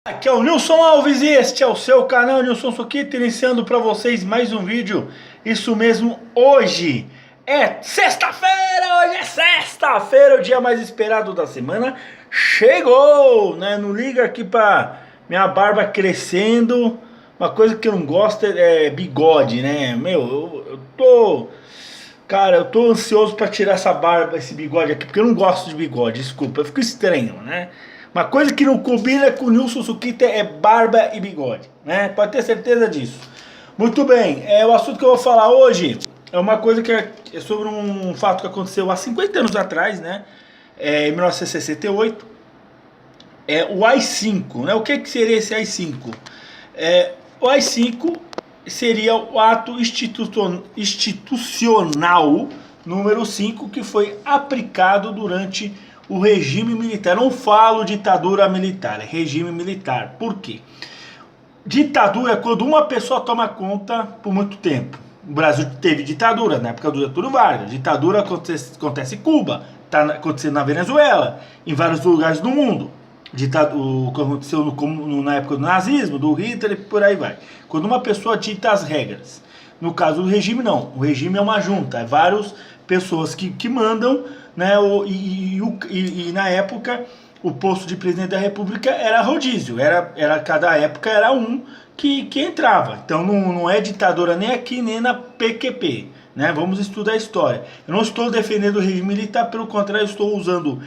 Aqui é o Nilson Alves e este é o seu canal Nilson Suquita, iniciando para vocês mais um vídeo. Isso mesmo, hoje é sexta-feira, o dia mais esperado da semana. Chegou, né? Não liga aqui para minha barba crescendo. Uma coisa que eu não gosto é bigode, né? Cara, eu tô ansioso pra tirar essa barba, esse bigode aqui, porque eu não gosto de bigode, desculpa, fica estranho, né? Uma coisa que não combina com o Nilson Suquita é barba e bigode, né? Pode ter certeza disso. Muito bem, o assunto que eu vou falar hoje é uma coisa que é sobre um fato que aconteceu há 50 anos atrás, né? Em 1968, o AI-5, né? O que seria esse AI-5? O AI-5 seria o ato institucional número 5 que foi aplicado durante o regime militar. Eu não falo ditadura militar, é regime militar. Por quê? Ditadura é quando uma pessoa toma conta por muito tempo. O Brasil teve ditadura na época do Getúlio Vargas. Ditadura acontece em Cuba, está acontecendo na Venezuela, em vários lugares do mundo. O que aconteceu na época do nazismo, do Hitler e por aí vai. Quando uma pessoa dita as regras. No caso do regime, não. O regime é uma junta, é várias pessoas que mandam, né? E na época o posto de presidente da república era rodízio, cada época era um que entrava. Então não é ditadura nem aqui nem na PQP, né? Vamos estudar a história. Eu não estou defendendo o regime militar, pelo contrário, eu estou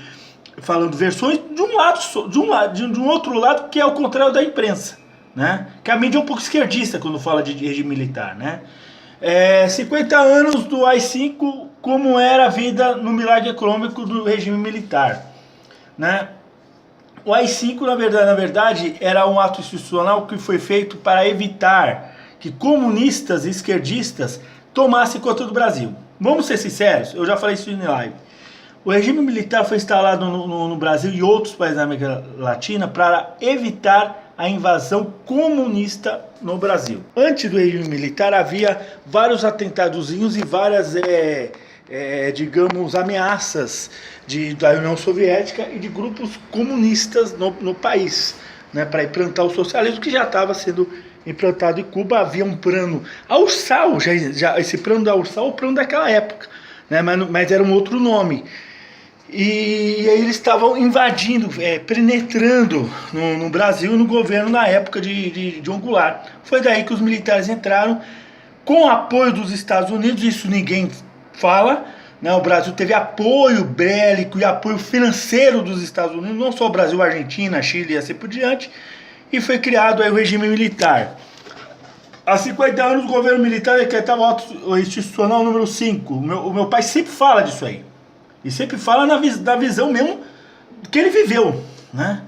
falando versões de um outro lado, que é o contrário da imprensa, né? Que a mídia é um pouco esquerdista quando fala de regime militar, né? 50 anos do AI-5, como era a vida no milagre econômico do regime militar, né? O AI-5, na verdade, era um ato institucional que foi feito para evitar que comunistas e esquerdistas tomassem conta do Brasil. Vamos ser sinceros, eu já falei isso em live. O regime militar foi instalado no Brasil e outros países da América Latina para evitar a invasão comunista no Brasil. Antes do regime militar havia vários atentadozinhos e várias, digamos, ameaças da União Soviética e de grupos comunistas no país, né, para implantar o socialismo que já estava sendo implantado em Cuba. Havia um plano Ursal, esse plano da Ursal é o plano daquela época, né, mas era um outro nome. E aí eles estavam invadindo, penetrando no Brasil e no governo na época de João Goulart. Foi daí que os militares entraram com apoio dos Estados Unidos, isso ninguém fala, né? O Brasil teve apoio bélico e apoio financeiro dos Estados Unidos, não só o Brasil, a Argentina, a Chile e assim por diante, e foi criado aí o regime militar. Há 50 anos o governo militar decretava o ato institucional número 5. O meu pai sempre fala disso aí. E sempre fala da visão mesmo que ele viveu, né?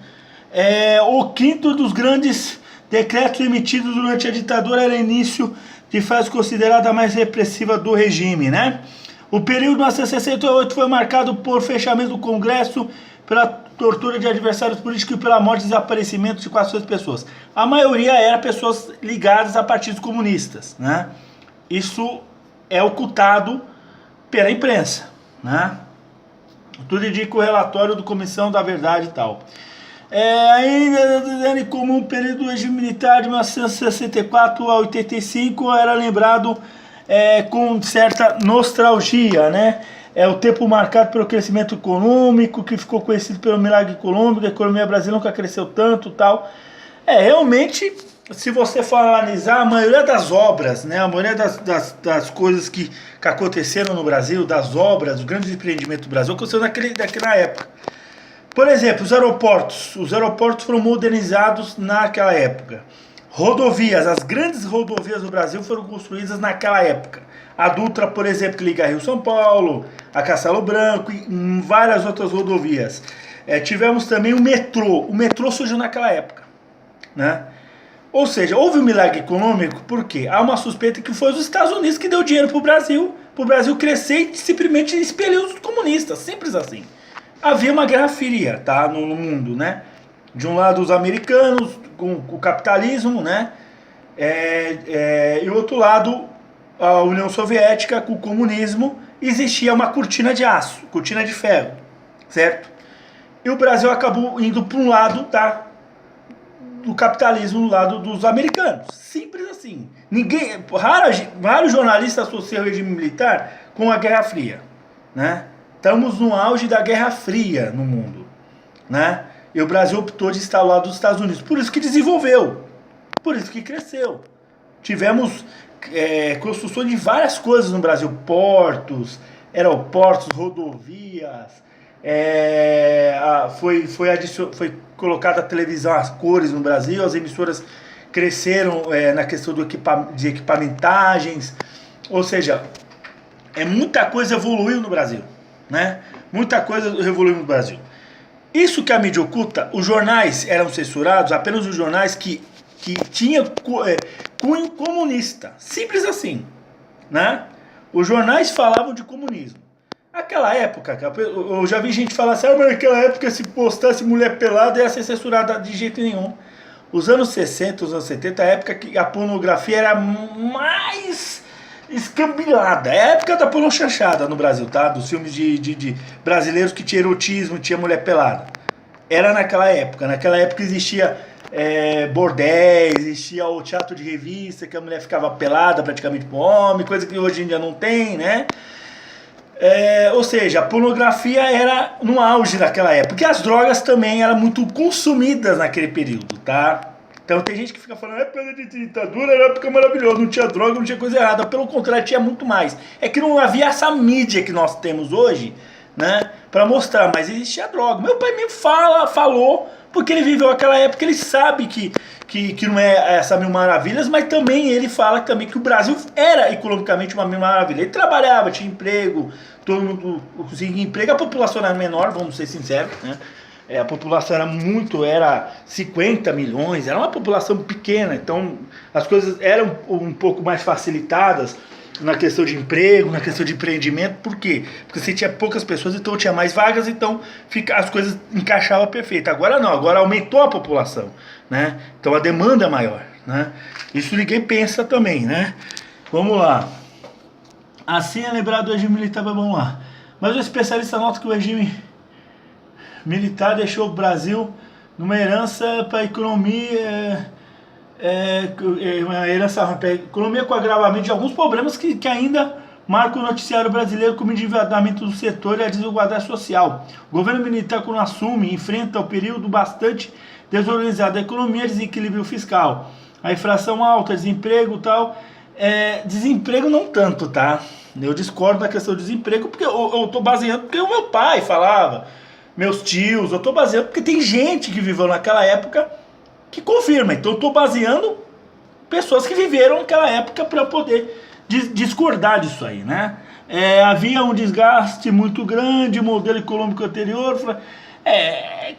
O quinto dos grandes decretos emitidos durante a ditadura era início de fase considerada a mais repressiva do regime, né? O período de 1968 foi marcado por fechamento do Congresso, pela tortura de adversários políticos e pela morte e desaparecimento de 400 pessoas. A maioria era pessoas ligadas a partidos comunistas, né? Isso é ocultado pela imprensa, né? Tudo indica o relatório do Comissão da Verdade e tal. Ainda como um período do regime militar de 1964 a 85 era lembrado com certa nostalgia, né? É o tempo marcado pelo crescimento econômico, que ficou conhecido pelo milagre econômico. A economia brasileira nunca cresceu tanto, tal. Realmente, se você for analisar, a maioria das obras, né, a maioria das coisas que aconteceram no Brasil, das obras, os grandes empreendimentos do Brasil, aconteceu naquela época. Por exemplo, os aeroportos foram modernizados naquela época. Rodovias, as grandes rodovias do Brasil foram construídas naquela época. A Dutra, por exemplo, que liga Rio-São Paulo, a Castelo Branco e várias outras rodovias. Tivemos também o metrô surgiu naquela época, né? Ou seja, houve um milagre econômico, porque há uma suspeita que foi os Estados Unidos que deu dinheiro para o Brasil crescer e simplesmente expeliu os comunistas, simples assim. Havia uma guerra fria, tá, no mundo, né? De um lado os americanos com o capitalismo, né? E do outro lado a União Soviética com o comunismo. Existia uma cortina de aço, cortina de ferro, certo? E o Brasil acabou indo para um lado, tá? do capitalismo do lado dos americanos. Simples assim. Vários jornalistas associam o regime militar com a Guerra Fria, né? Estamos no auge da Guerra Fria no mundo, né? E o Brasil optou de estar ao lado dos Estados Unidos. Por isso que desenvolveu, por isso que cresceu. Tivemos construção de várias coisas no Brasil, portos, aeroportos, rodovias, foi colocada a televisão, as cores no Brasil, as emissoras cresceram na questão de equipamentagens, ou seja, muita coisa evoluiu no Brasil, né? Muita coisa evoluiu no Brasil. Isso que a mídia oculta, os jornais eram censurados, apenas os jornais que tinham cunho comunista, simples assim, né? Os jornais falavam de comunismo. Naquela época, eu já vi gente falar assim, mas naquela época se postasse mulher pelada ia ser censurada de jeito nenhum. Os anos 60, os anos 70, a época que a pornografia era mais escambilhada. É a época da pornochanchada no Brasil, tá? Dos filmes de brasileiros que tinha erotismo, tinha mulher pelada. Era naquela época. Naquela época existia bordéis, existia o teatro de revista, que a mulher ficava pelada praticamente pro homem, coisa que hoje em dia não tem, né? Ou seja, a pornografia era no auge daquela época. E as drogas também eram muito consumidas naquele período, tá? Então tem gente que fica falando, época de ditadura era época maravilhosa, não tinha droga, não tinha coisa errada. Pelo contrário, tinha muito mais. É que não havia essa mídia que nós temos hoje, né? Pra mostrar, mas existia droga. Meu pai me falou, porque ele viveu aquela época, ele sabe que não é essa mil maravilhas, mas também ele fala também que o Brasil era economicamente uma mil maravilha. Ele trabalhava, tinha emprego, todo mundo conseguia emprego, a população era menor, vamos ser sinceros, né? A população era 50 milhões, era uma população pequena, então as coisas eram um pouco mais facilitadas na questão de emprego, na questão de empreendimento. Por quê? Porque você tinha poucas pessoas, então tinha mais vagas, então as coisas encaixavam perfeito. Agora não, agora aumentou a população, né? Então a demanda é maior, né? Isso ninguém pensa também, né? Vamos lá. Assim é lembrado do regime militar, vamos lá. Mas o especialista nota que o regime militar deixou o Brasil numa herança para a economia, uma herança para a economia com agravamento de alguns problemas que ainda marcam o noticiário brasileiro, como o endividamento do setor e a desigualdade social. O governo militar, quando assume, enfrenta o período bastante desorganizado da economia, desequilíbrio fiscal, a inflação alta, desemprego e tal. Desemprego não tanto, tá? Eu discordo da questão do desemprego, porque eu tô baseando porque o meu pai falava, meus tios, eu tô baseando porque tem gente que viveu naquela época que confirma. Então eu tô baseando pessoas que viveram naquela época para poder discordar disso aí, né? Havia um desgaste muito grande, o modelo econômico anterior,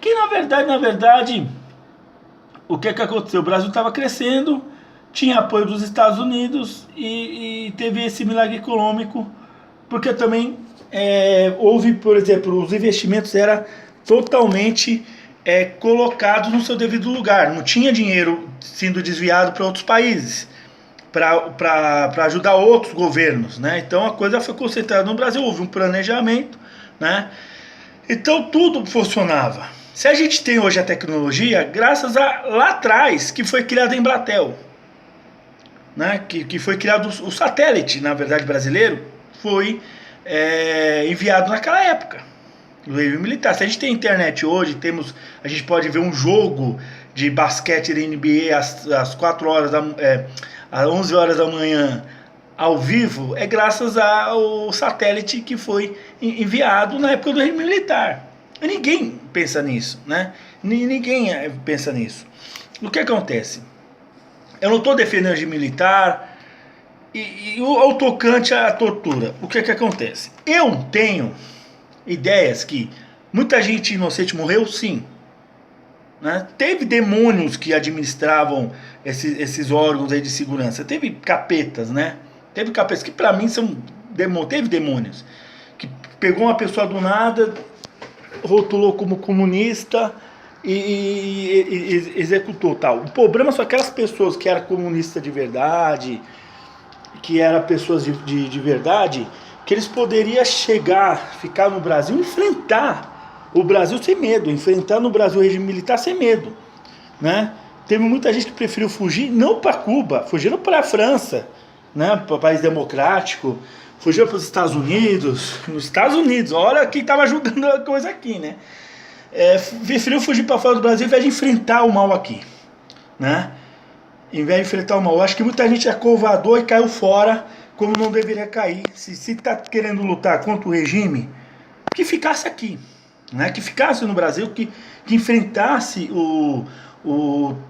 que na verdade, o que aconteceu? O Brasil estava crescendo, tinha apoio dos Estados Unidos e teve esse milagre econômico, porque também houve, por exemplo, os investimentos eram totalmente colocados no seu devido lugar, não tinha dinheiro sendo desviado para outros países, para ajudar outros governos, né? Então a coisa foi concentrada no Brasil, houve um planejamento, né? Então tudo funcionava. Se a gente tem hoje a tecnologia, graças a lá atrás, que foi criada a Embratel, né? Que foi criado o satélite, na verdade, brasileiro, foi enviado naquela época, do regime militar. Se a gente tem internet hoje, a gente pode ver um jogo de basquete da NBA às 4 horas, às 11 horas da manhã, ao vivo, graças ao satélite que foi enviado na época do regime militar. E ninguém pensa nisso, né? Ninguém pensa nisso. O que acontece? Eu não estou defendendo o regime militar e o tocante à tortura. O que acontece? Eu tenho ideias que muita gente inocente morreu, sim, né? Teve demônios que administravam esses órgãos aí de segurança. Teve capetas, né? Teve capetas que pra mim são teve demônios que pegou uma pessoa do nada, rotulou como comunista e executou tal. O problema são aquelas pessoas que eram comunistas de verdade, que eram pessoas de verdade, que eles poderiam ficar no Brasil, enfrentar o Brasil sem medo, enfrentar no Brasil o regime militar sem medo, né? teve muita gente que preferiu fugir, não para Cuba, fugiram para a França, né, para o país democrático, fugiram para os Estados Unidos. Nos Estados Unidos, olha quem estava ajudando a coisa aqui, né? Preferiu fugir para fora do Brasil ao invés de enfrentar o mal aqui, né? Em vez de enfrentar o mal. Eu acho que muita gente acovardou e caiu fora, como não deveria cair. Se está querendo lutar contra o regime, que ficasse aqui, né? Que ficasse no Brasil, que enfrentasse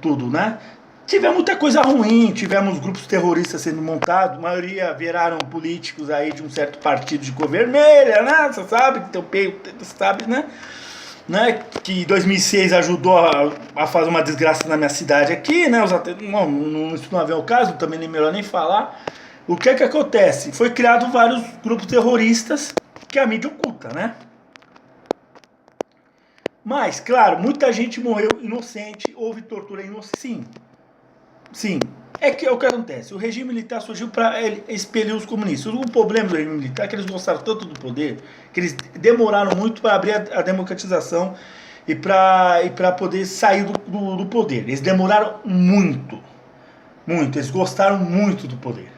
tudo, né? Tivemos muita coisa ruim, tivemos grupos terroristas sendo montados, a maioria viraram políticos aí de um certo partido de cor vermelha, né? Você sabe, sabe, né? Que em 2006 ajudou a fazer uma desgraça na minha cidade aqui, né? Isso não é o caso, também nem melhor nem falar. O que é que acontece? Foi criado vários grupos terroristas que a mídia oculta, né? Mas, claro, muita gente morreu inocente, houve tortura inocente, sim. É o que acontece, o regime militar surgiu para expelir os comunistas. O problema do regime militar é que eles gostaram tanto do poder, que eles demoraram muito para abrir a democratização e para poder sair do poder. Eles demoraram muito, eles gostaram muito do poder.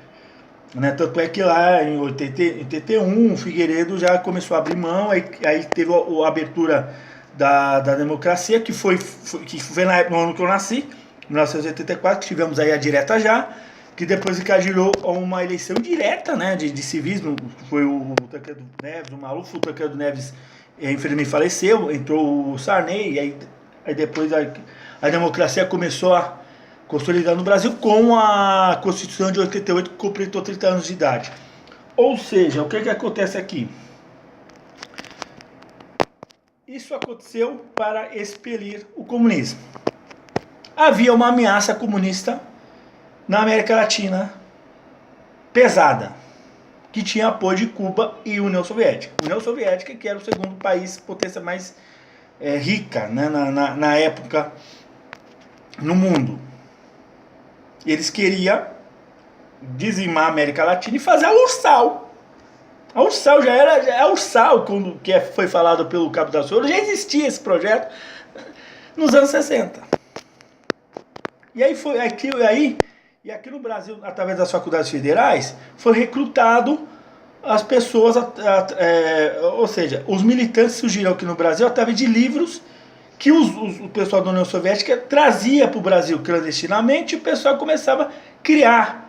Né? Tanto é que lá em 81 o Figueiredo já começou a abrir mão, aí teve a abertura da democracia, que foi no ano que eu nasci, 1984, que tivemos aí a direta já, que depois girou uma eleição direta, né, de civismo. Foi o Tancredo Neves, o Maluf, o Tancredo Neves infelizmente faleceu, entrou o Sarney, e aí depois a democracia começou a consolidar no Brasil com a Constituição de 88, que completou 30 anos de idade. Ou seja, o que acontece aqui? Isso aconteceu para expelir o comunismo. Havia uma ameaça comunista na América Latina pesada, que tinha apoio de Cuba e União Soviética. União Soviética, que era o segundo país, potência mais rica, né, na época no mundo. Eles queriam dizimar a América Latina e fazer a Ursal. A Ursal já era a Ursal, que foi falado pelo Cabo da Ciolo, já existia esse projeto nos anos 60. E aí aqui no Brasil, através das faculdades federais, foi recrutado as pessoas, ou seja, os militantes surgiram aqui no Brasil através de livros que o pessoal da União Soviética trazia para o Brasil clandestinamente, e o pessoal começava a criar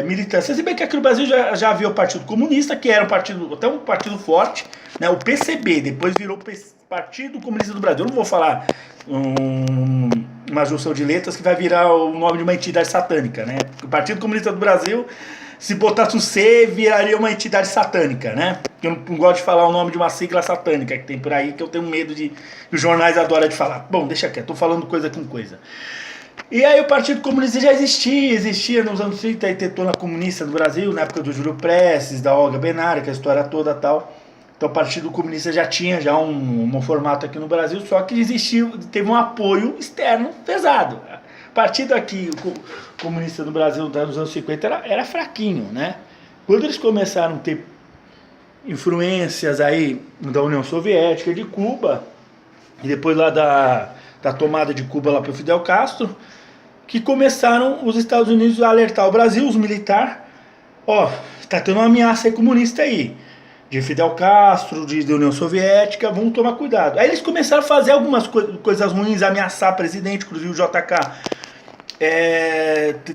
militância. Se bem que aqui no Brasil já havia o Partido Comunista, que era até um partido forte, né, o PCB, depois virou Partido Comunista do Brasil. Eu não vou falar uma junção de letras que vai virar o nome de uma entidade satânica, né? O Partido Comunista do Brasil, se botasse um C, viraria uma entidade satânica, né? Eu não gosto de falar o nome de uma sigla satânica que tem por aí, que eu tenho medo que os jornais adoram de falar. Bom, deixa quieto, tô falando coisa com coisa. E aí o Partido Comunista já existia nos anos 30, a Tetona Comunista do Brasil, na época do Júlio Prestes, da Olga Benária, que a história toda tal. Então o Partido Comunista já tinha um formato aqui no Brasil, só que teve um apoio externo pesado. O partido aqui, o comunista no Brasil nos anos 50 era fraquinho, né? Quando eles começaram a ter influências aí da União Soviética, de Cuba, e depois lá da tomada de Cuba lá para o Fidel Castro, que começaram os Estados Unidos a alertar o Brasil, os militares, está tendo uma ameaça comunista aí, de Fidel Castro, de União Soviética, vamos tomar cuidado. Aí eles começaram a fazer algumas coisas ruins, ameaçar o presidente, inclusive o JK.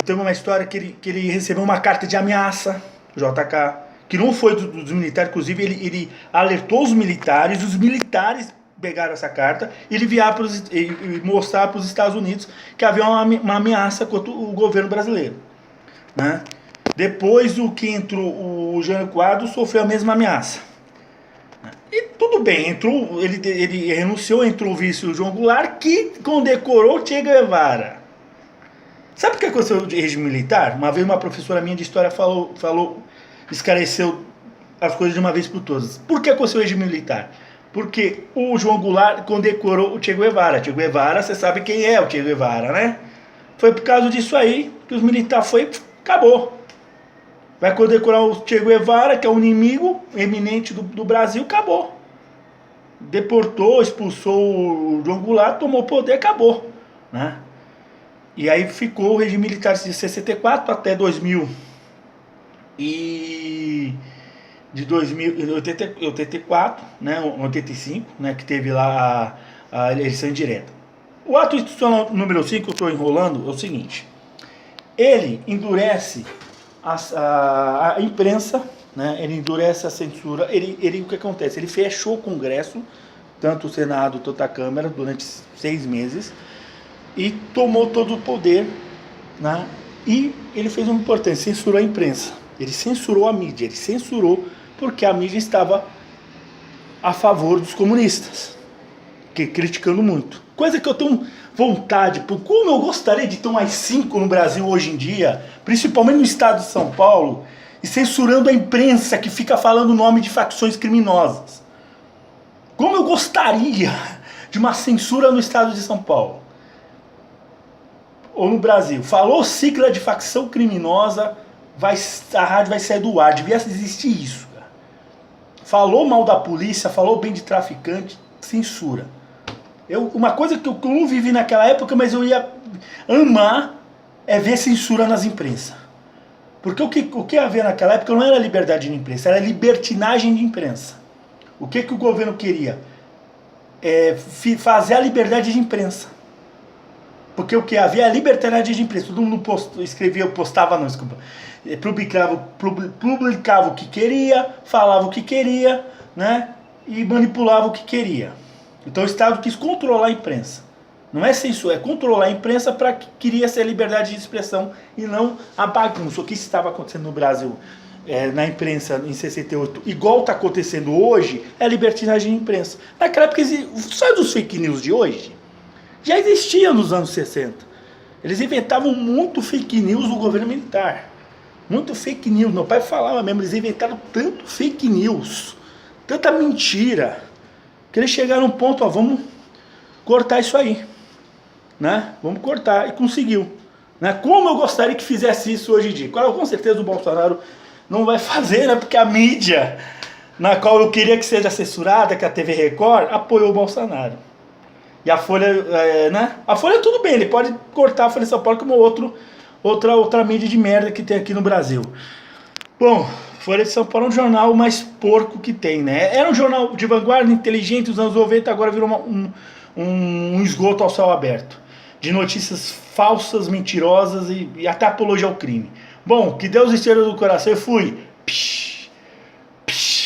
Tem uma história que ele recebeu uma carta de ameaça, o JK, que não foi dos militares, inclusive ele alertou os militares pegaram essa carta e enviar e mostrar para os Estados Unidos que havia uma ameaça contra o governo brasileiro, né? Depois que entrou o Jânio Quadros, sofreu a mesma ameaça. E tudo bem, ele renunciou, entrou o vice, o João Goulart, que condecorou Che Guevara. Sabe o que aconteceu no regime militar? Uma vez uma professora minha de história esclareceu as coisas de uma vez por todas. Por que aconteceu o regime militar? Porque o João Goulart condecorou o Che Guevara. Che Guevara, você sabe quem é o Che Guevara, né? Foi por causa disso aí que os militares acabou. Vai condecorar o Che Guevara, que é um inimigo eminente do Brasil, acabou. Deportou, expulsou o João Goulart, tomou poder, acabou, né? E aí ficou o regime militar de 64 até 2000 e de 2084, né, 85, né, que teve lá a eleição direta. O ato institucional número 5, eu estou enrolando, é o seguinte: ele endurece a imprensa, né, ele endurece a censura, o que acontece? Ele fechou o Congresso, tanto o Senado quanto a Câmara, durante 6 meses, e tomou todo o poder, né, e ele fez uma importância, censurou a imprensa, ele censurou a mídia, ele censurou porque a mídia estava a favor dos comunistas, criticando muito. Coisa que eu tenho vontade, como eu gostaria de ter um AI-5 no Brasil hoje em dia, principalmente no estado de São Paulo, e censurando a imprensa que fica falando o nome de facções criminosas. Como eu gostaria de uma censura no estado de São Paulo. Ou no Brasil. Falou sigla de facção criminosa, a rádio vai sair do ar. Devia existir isso, cara. Falou mal da polícia, falou bem de traficante, censura. Uma coisa que eu não vivi naquela época, mas eu ia amar, é ver censura nas imprensas. Porque o que havia naquela época não era liberdade de imprensa, era libertinagem de imprensa. O que o governo queria? Fazer a liberdade de imprensa. Porque o que havia a libertinagem de imprensa. Todo mundo publicava o que queria, falava o que queria, né? E manipulava o que queria. Então o Estado quis controlar a imprensa. Não é censura, é controlar a imprensa para que queria ser liberdade de expressão e não a bagunça. O que estava acontecendo no Brasil, na imprensa em 68, igual está acontecendo hoje, é a libertinagem de imprensa. Naquela época, só dos fake news de hoje, já existia nos anos 60. Eles inventavam muito fake news no governo militar. Muito fake news. Meu pai falava mesmo, eles inventaram tanto fake news, tanta mentira, que eles chegaram a um ponto, vamos cortar isso aí, né? Vamos cortar, e conseguiu, né? Como eu gostaria que fizesse isso hoje em dia. Claro, com certeza o Bolsonaro não vai fazer, né? Porque a mídia, na qual eu queria que seja censurada, que a TV Record, apoiou o Bolsonaro. E a Folha, né? A Folha tudo bem, ele pode cortar a Folha de São Paulo como outra mídia de merda que tem aqui no Brasil. Bom, Folha de São Paulo é um jornal mais porco que tem, né? Era um jornal de vanguarda, inteligente, nos anos 90, agora virou um esgoto ao céu aberto. De notícias falsas, mentirosas e até apologia ao crime. Bom, que Deus esteja no coração. Eu fui. Psh.